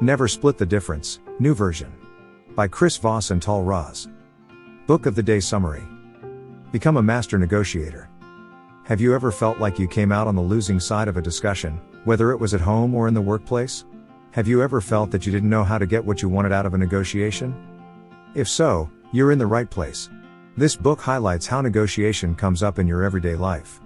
Never Split the Difference, New Version. By Voss and Untitled Chapter. Book of the Day Summary. Become a master negotiator. Have you ever felt like you came out on the losing side of a discussion, whether it was at home or in the workplace? Have you ever felt that you didn't know how to get what you wanted out of a negotiation? If so, you're in the right place. This book highlights how negotiation comes up in your everyday life.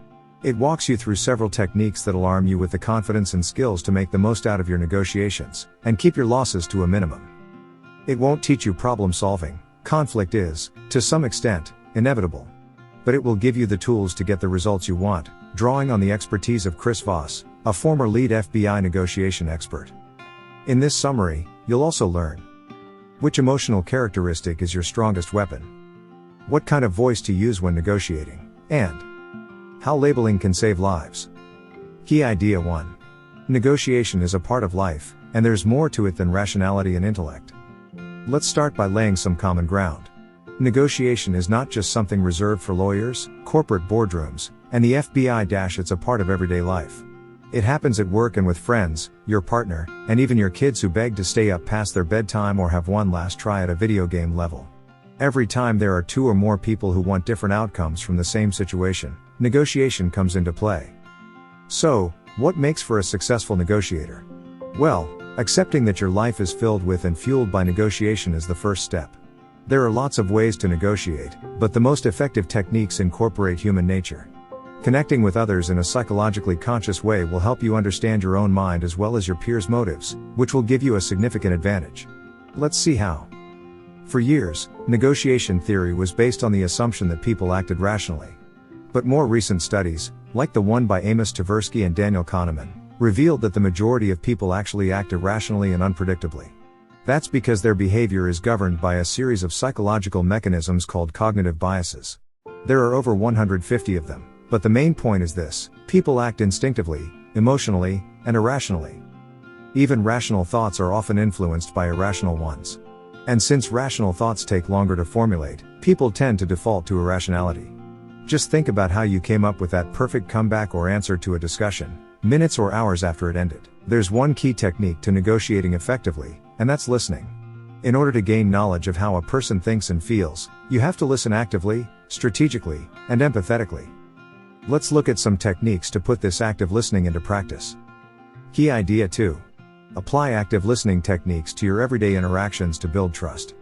It walks you through several techniques that'll arm you with the confidence and skills to make the most out of your negotiations, and keep your losses to a minimum. It won't teach you problem solving. Conflict is, to some extent, inevitable. But it will give you the tools to get the results you want, drawing on the expertise of Voss, a former lead FBI negotiation expert. In this summary, you'll also learn which emotional characteristic is your strongest weapon, what kind of voice to use when negotiating, and how labeling can save lives. Key Idea 1. Negotiation is a part of life, and there's more to it than rationality and intellect. Let's start by laying some common ground. Negotiation is not just something reserved for lawyers, corporate boardrooms, and the FBI. It's a part of everyday life. It happens at work and with friends, your partner, and even your kids who beg to stay up past their bedtime or have one last try at a video game level. Every time there are two or more people who want different outcomes from the same situation, negotiation comes into play. So, what makes for a successful negotiator? Well, accepting that your life is filled with and fueled by negotiation is the first step. There are lots of ways to negotiate, but the most effective techniques incorporate human nature. Connecting with others in a psychologically conscious way will help you understand your own mind as well as your peers' motives, which will give you a significant advantage. Let's see how. For years, negotiation theory was based on the assumption that people acted rationally. But more recent studies, like the one by Amos Tversky and Daniel Kahneman, revealed that the majority of people actually act irrationally and unpredictably. That's because their behavior is governed by a series of psychological mechanisms called cognitive biases. There are over 150 of them, but the main point is this: people act instinctively, emotionally, and irrationally. Even rational thoughts are often influenced by irrational ones. And since rational thoughts take longer to formulate, people tend to default to irrationality. Just think about how you came up with that perfect comeback or answer to a discussion, minutes or hours after it ended. There's one key technique to negotiating effectively, and that's listening. In order to gain knowledge of how a person thinks and feels, you have to listen actively, strategically, and empathetically. Let's look at some techniques to put this active listening into practice. Key Idea 2. Apply active listening techniques to your everyday interactions to build trust.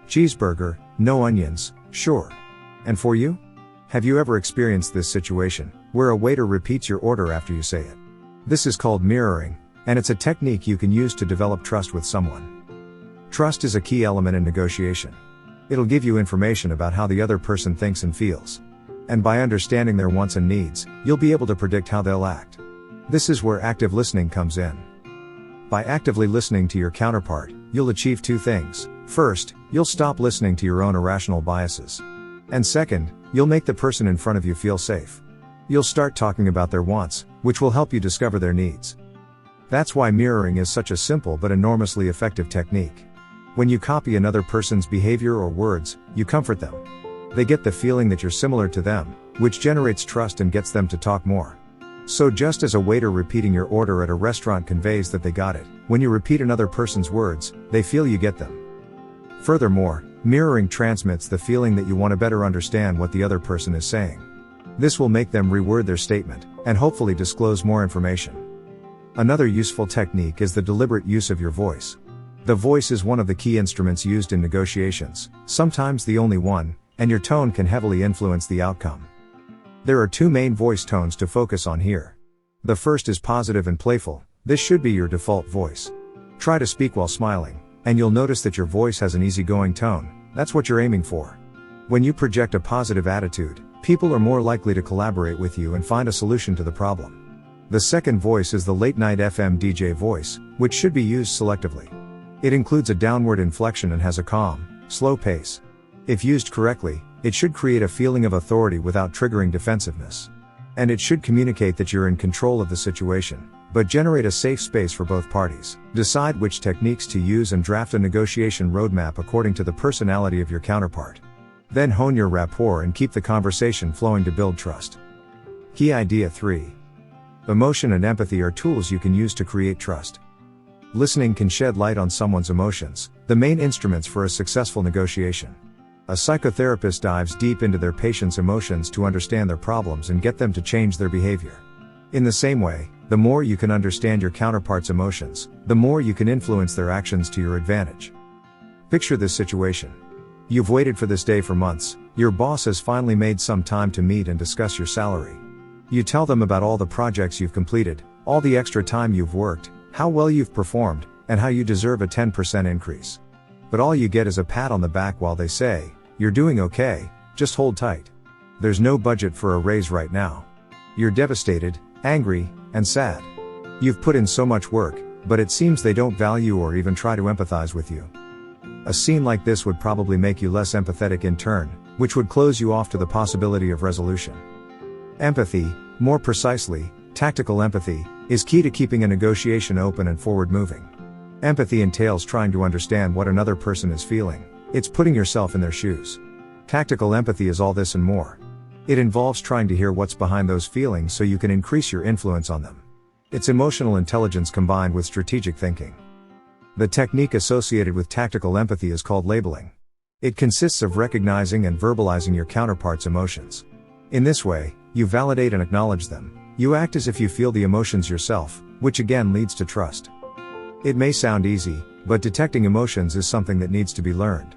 Cheeseburger, no onions, sure. And for you? Have you ever experienced this situation, where a waiter repeats your order after you say it? This is called mirroring, and it's a technique you can use to develop trust with someone. Trust is a key element in negotiation. It'll give you information about how the other person thinks and feels. And by understanding their wants and needs, you'll be able to predict how they'll act. This is where active listening comes in. By actively listening to your counterpart, you'll achieve two things. First, you'll stop listening to your own irrational biases. And second, you'll make the person in front of you feel safe. You'll start talking about their wants, which will help you discover their needs. That's why mirroring is such a simple but enormously effective technique. When you copy another person's behavior or words, you comfort them. They get the feeling that you're similar to them, which generates trust and gets them to talk more. So just as a waiter repeating your order at a restaurant conveys that they got it, when you repeat another person's words, they feel you get them. Furthermore, mirroring transmits the feeling that you want to better understand what the other person is saying. This will make them reword their statement, and hopefully disclose more information. Another useful technique is the deliberate use of your voice. The voice is one of the key instruments used in negotiations, sometimes the only one, and your tone can heavily influence the outcome. There are two main voice tones to focus on here. The first is positive and playful. This should be your default voice. Try to speak while smiling, and you'll notice that your voice has an easygoing tone. That's what you're aiming for. When you project a positive attitude, people are more likely to collaborate with you and find a solution to the problem. The second voice is the late-night FM DJ voice, which should be used selectively. It includes a downward inflection and has a calm, slow pace. If used correctly, it should create a feeling of authority without triggering defensiveness. And it should communicate that you're in control of the situation, but generate a safe space for both parties. Decide which techniques to use and draft a negotiation roadmap according to the personality of your counterpart. Then hone your rapport and keep the conversation flowing to build trust. Key Idea 3. Emotion and empathy are tools you can use to create trust. Listening can shed light on someone's emotions, the main instruments for a successful negotiation. A psychotherapist dives deep into their patient's emotions to understand their problems and get them to change their behavior. In the same way, the more you can understand your counterpart's emotions, the more you can influence their actions to your advantage. Picture this situation. You've waited for this day for months. Your boss has finally made some time to meet and discuss your salary. You tell them about all the projects you've completed, all the extra time you've worked, how well you've performed, and how you deserve a 10% increase. But all you get is a pat on the back while they say, "You're doing okay, just hold tight." There's no budget for a raise right now. You're devastated, angry, and sad. You've put in so much work, but it seems they don't value or even try to empathize with you. A scene like this would probably make you less empathetic in turn, which would close you off to the possibility of resolution. Empathy, more precisely, tactical empathy, is key to keeping a negotiation open and forward-moving. Empathy entails trying to understand what another person is feeling. It's putting yourself in their shoes. Tactical empathy is all this and more. It involves trying to hear what's behind those feelings so you can increase your influence on them. It's emotional intelligence combined with strategic thinking. The technique associated with tactical empathy is called labeling. It consists of recognizing and verbalizing your counterpart's emotions. In this way, you validate and acknowledge them. You act as if you feel the emotions yourself, which again leads to trust. It may sound easy, but detecting emotions is something that needs to be learned.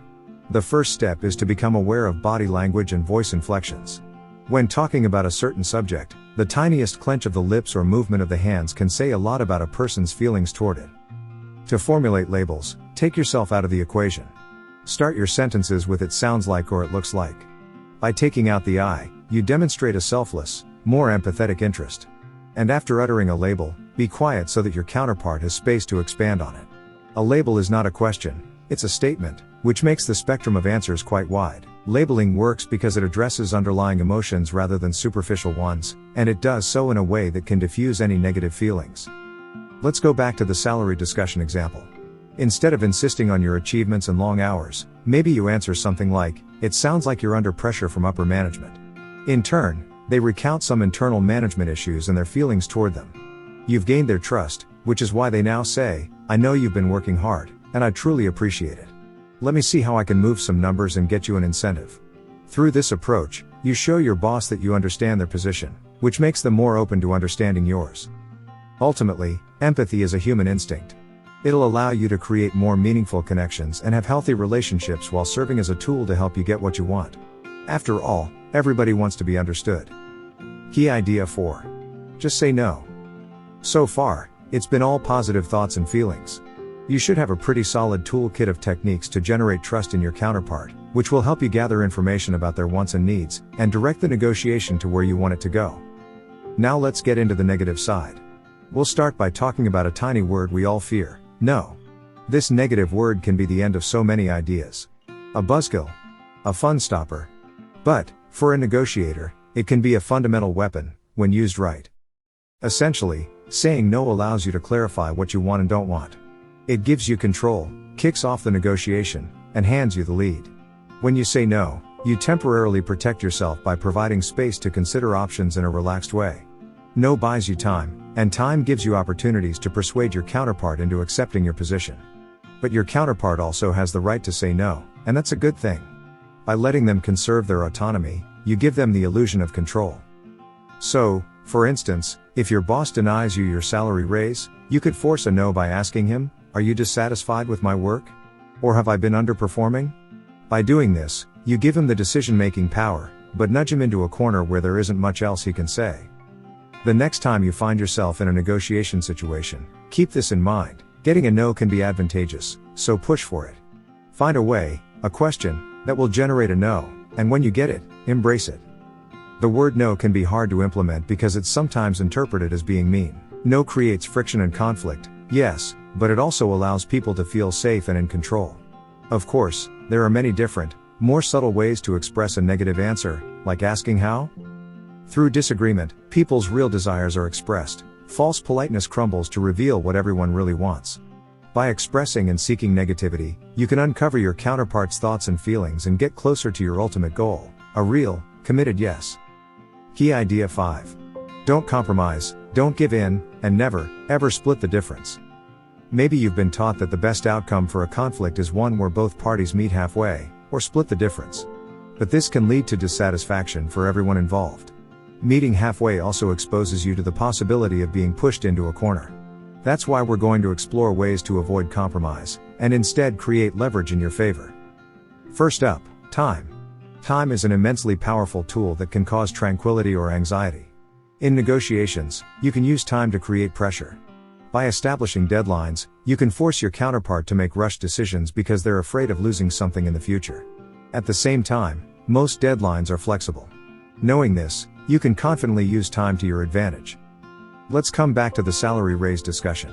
The first step is to become aware of body language and voice inflections. When talking about a certain subject, the tiniest clench of the lips or movement of the hands can say a lot about a person's feelings toward it. To formulate labels, take yourself out of the equation. Start your sentences with "it sounds like" or "it looks like." By taking out the "I," you demonstrate a selfless, more empathetic interest. And after uttering a label, be quiet so that your counterpart has space to expand on it. A label is not a question, it's a statement, which makes the spectrum of answers quite wide. Labeling works because it addresses underlying emotions rather than superficial ones, and it does so in a way that can diffuse any negative feelings. Let's go back to the salary discussion example. Instead of insisting on your achievements and long hours, maybe you answer something like, "It sounds like you're under pressure from upper management." In turn, they recount some internal management issues and their feelings toward them. You've gained their trust, which is why they now say, "I know you've been working hard, and I truly appreciate it. Let me see how I can move some numbers and get you an incentive." Through this approach, you show your boss that you understand their position, which makes them more open to understanding yours. Ultimately, empathy is a human instinct. It'll allow you to create more meaningful connections and have healthy relationships while serving as a tool to help you get what you want. After all, everybody wants to be understood. Key idea 4. Just say no. So far, it's been all positive thoughts and feelings. You should have a pretty solid toolkit of techniques to generate trust in your counterpart, which will help you gather information about their wants and needs, and direct the negotiation to where you want it to go. Now let's get into the negative side. We'll start by talking about a tiny word we all fear: no. This negative word can be the end of so many ideas. A buzzkill. A fun stopper. But, for a negotiator, it can be a fundamental weapon, when used right. Essentially, saying no allows you to clarify what you want and don't want. It gives you control, kicks off the negotiation, and hands you the lead. When you say no, you temporarily protect yourself by providing space to consider options in a relaxed way. No buys you time, and time gives you opportunities to persuade your counterpart into accepting your position. But your counterpart also has the right to say no, and that's a good thing. By letting them conserve their autonomy, you give them the illusion of control. So, for instance, if your boss denies you your salary raise, you could force a no by asking him, "Are you dissatisfied with my work? Or have I been underperforming?" By doing this, you give him the decision-making power, but nudge him into a corner where there isn't much else he can say. The next time you find yourself in a negotiation situation, keep this in mind: getting a no can be advantageous, so push for it. Find a way, a question, that will generate a no, and when you get it, embrace it. The word no can be hard to implement because it's sometimes interpreted as being mean. No creates friction and conflict, yes, but it also allows people to feel safe and in control. Of course, there are many different, more subtle ways to express a negative answer, like asking how? Through disagreement, people's real desires are expressed. False politeness crumbles to reveal what everyone really wants. By expressing and seeking negativity, you can uncover your counterpart's thoughts and feelings and get closer to your ultimate goal: a real, committed yes. Key idea 5. Don't compromise, don't give in, and never, ever split the difference. Maybe you've been taught that the best outcome for a conflict is one where both parties meet halfway, or split the difference. But this can lead to dissatisfaction for everyone involved. Meeting halfway also exposes you to the possibility of being pushed into a corner. That's why we're going to explore ways to avoid compromise, and instead create leverage in your favor. First up, time. Time is an immensely powerful tool that can cause tranquility or anxiety. In negotiations, you can use time to create pressure. By establishing deadlines, you can force your counterpart to make rushed decisions because they're afraid of losing something in the future. At the same time, most deadlines are flexible. Knowing this, you can confidently use time to your advantage. Let's come back to the salary raise discussion.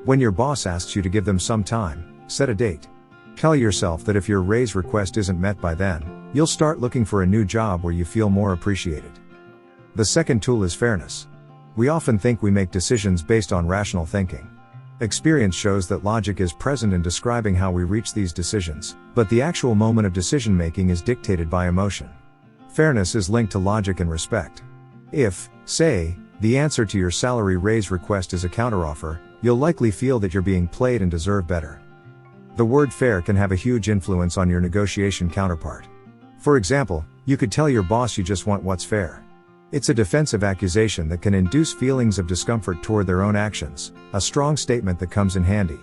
When your boss asks you to give them some time, set a date. Tell yourself that if your raise request isn't met by then, you'll start looking for a new job where you feel more appreciated. The second tool is fairness. We often think we make decisions based on rational thinking. Experience shows that logic is present in describing how we reach these decisions, but the actual moment of decision making is dictated by emotion. Fairness is linked to logic and respect. If, say, the answer to your salary raise request is a counteroffer, you'll likely feel that you're being played and deserve better. The word fair can have a huge influence on your negotiation counterpart. For example, you could tell your boss you just want what's fair. It's a defensive accusation that can induce feelings of discomfort toward their own actions, a strong statement that comes in handy.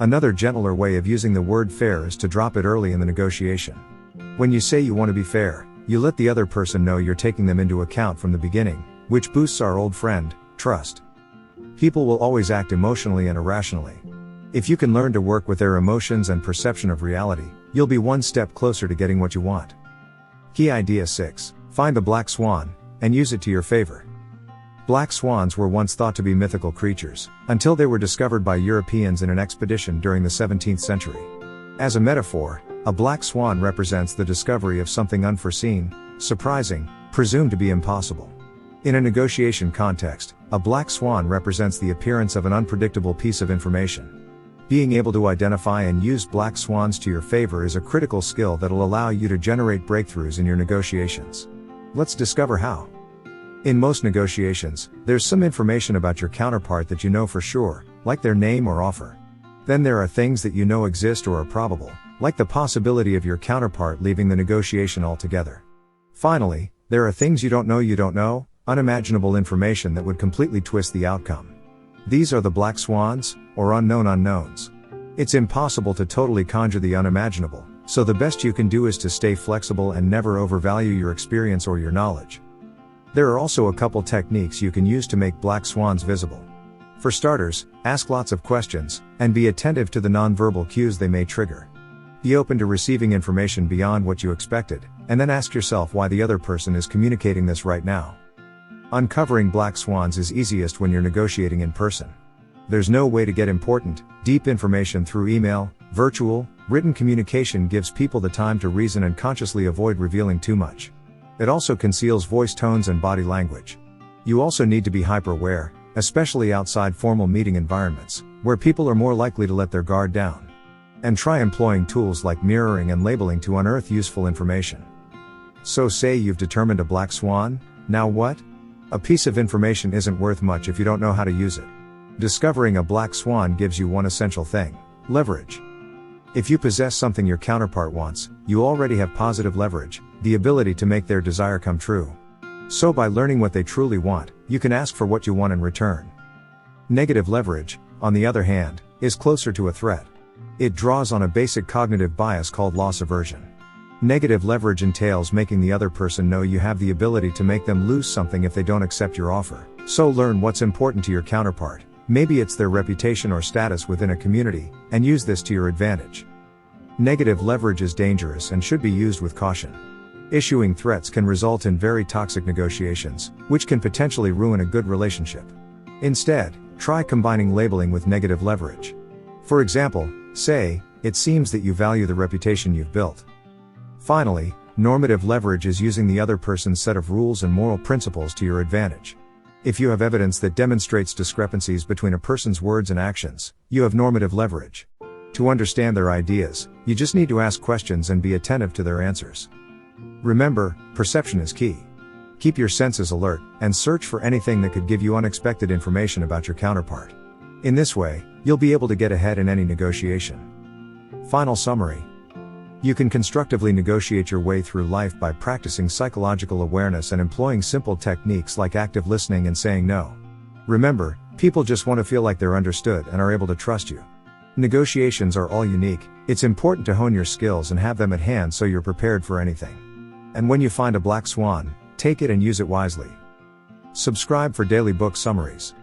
Another gentler way of using the word fair is to drop it early in the negotiation. When you say you want to be fair, you let the other person know you're taking them into account from the beginning, which boosts our old friend, trust. People will always act emotionally and irrationally. If you can learn to work with their emotions and perception of reality, you'll be one step closer to getting what you want. Key idea 6. Find the black swan, and use it to your favor. Black swans were once thought to be mythical creatures, until they were discovered by Europeans in an expedition during the 17th century. As a metaphor, a black swan represents the discovery of something unforeseen, surprising, presumed to be impossible. In a negotiation context, a black swan represents the appearance of an unpredictable piece of information. Being able to identify and use black swans to your favor is a critical skill that'll allow you to generate breakthroughs in your negotiations. Let's discover how. In most negotiations, there's some information about your counterpart that you know for sure, like their name or offer. Then there are things that you know exist or are probable, like the possibility of your counterpart leaving the negotiation altogether. Finally, there are things you don't know, unimaginable information that would completely twist the outcome. These are the black swans, or unknown unknowns. It's impossible to totally conjure the unimaginable, so the best you can do is to stay flexible and never overvalue your experience or your knowledge. There are also a couple techniques you can use to make black swans visible. For starters, ask lots of questions, and be attentive to the nonverbal cues they may trigger. Be open to receiving information beyond what you expected, and then ask yourself why the other person is communicating this right now. Uncovering black swans is easiest when you're negotiating in person. There's no way to get important, deep information through email. Virtual, written communication gives people the time to reason and consciously avoid revealing too much. It also conceals voice tones and body language. You also need to be hyper-aware, especially outside formal meeting environments, where people are more likely to let their guard down. And try employing tools like mirroring and labeling to unearth useful information. So say you've determined a black swan, now what? A piece of information isn't worth much if you don't know how to use it. Discovering a black swan gives you one essential thing: leverage. If you possess something your counterpart wants, you already have positive leverage, the ability to make their desire come true. So by learning what they truly want, you can ask for what you want in return. Negative leverage, on the other hand, is closer to a threat. It draws on a basic cognitive bias called loss aversion. Negative leverage entails making the other person know you have the ability to make them lose something if they don't accept your offer. So learn what's important to your counterpart. Maybe it's their reputation or status within a community, and use this to your advantage. Negative leverage is dangerous and should be used with caution. Issuing threats can result in very toxic negotiations, which can potentially ruin a good relationship. Instead, try combining labeling with negative leverage. For example, say, "It seems that you value the reputation you've built." Finally, normative leverage is using the other person's set of rules and moral principles to your advantage. If you have evidence that demonstrates discrepancies between a person's words and actions, you have normative leverage. To understand their ideas, you just need to ask questions and be attentive to their answers. Remember, perception is key. Keep your senses alert, and search for anything that could give you unexpected information about your counterpart. In this way, you'll be able to get ahead in any negotiation. Final summary. You can constructively negotiate your way through life by practicing psychological awareness and employing simple techniques like active listening and saying no. Remember, people just want to feel like they're understood and are able to trust you. Negotiations are all unique. It's important to hone your skills and have them at hand so you're prepared for anything. And when you find a black swan, take it and use it wisely. Subscribe for daily book summaries.